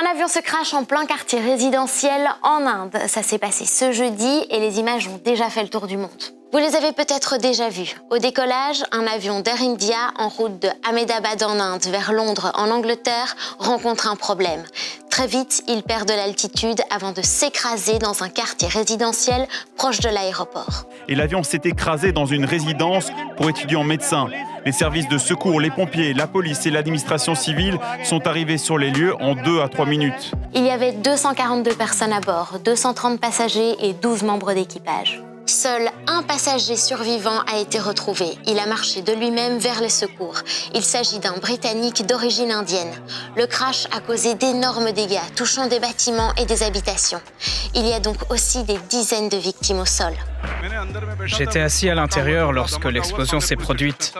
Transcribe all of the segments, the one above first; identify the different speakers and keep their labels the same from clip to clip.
Speaker 1: Un avion se crache en plein quartier résidentiel en Inde. Ça s'est passé ce jeudi et les images ont déjà fait le tour du monde. Vous les avez peut-être déjà vues. Au décollage, un avion d'Air India en route de Ahmedabad en Inde vers Londres en Angleterre rencontre un problème. Très vite, il perd de l'altitude avant de s'écraser dans un quartier résidentiel proche de l'aéroport.
Speaker 2: Et l'avion s'est écrasé dans une résidence pour étudiants médecins. Les services de secours, les pompiers, la police et l'administration civile sont arrivés sur les lieux en 2 à 3 minutes.
Speaker 1: Il y avait 242 personnes à bord, 230 passagers et 12 membres d'équipage. Seul un passager survivant a été retrouvé. Il a marché de lui-même vers les secours. Il s'agit d'un Britannique d'origine indienne. Le crash a causé d'énormes dégâts, touchant des bâtiments et des habitations. Il y a donc aussi des dizaines de victimes au sol.
Speaker 3: J'étais assis à l'intérieur lorsque l'explosion s'est produite.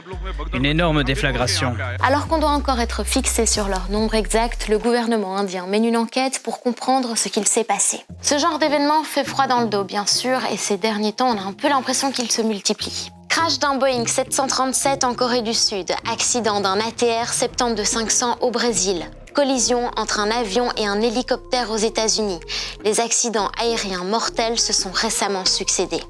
Speaker 3: Une énorme déflagration.
Speaker 1: Alors qu'on doit encore être fixé sur leur nombre exact, le gouvernement indien mène une enquête pour comprendre ce qu'il s'est passé. Ce genre d'événement fait froid dans le dos, bien sûr, et ces derniers temps, on a un peu l'impression qu'il se multiplie. Crash d'un Boeing 737 en Corée du Sud, accident d'un ATR 72-500 au Brésil, collision entre un avion et un hélicoptère aux États-Unis. Les accidents aériens mortels se sont récemment succédés.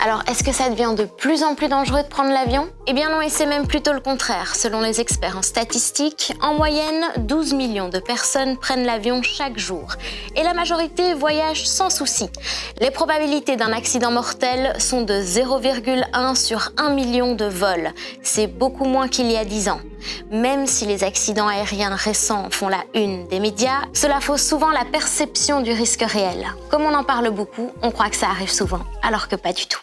Speaker 1: Alors, est-ce que ça devient de plus en plus dangereux de prendre l'avion? Eh bien non, et c'est même plutôt le contraire. Selon les experts en statistiques, en moyenne, 12 millions de personnes prennent l'avion chaque jour. Et la majorité voyage sans souci. Les probabilités d'un accident mortel sont de 0,1 sur 1 million de vols. C'est beaucoup moins qu'il y a 10 ans. Même si les accidents aériens récents font la une des médias, cela fausse souvent la perception du risque réel. Comme on en parle beaucoup, on croit que ça arrive souvent, alors que pas du tout.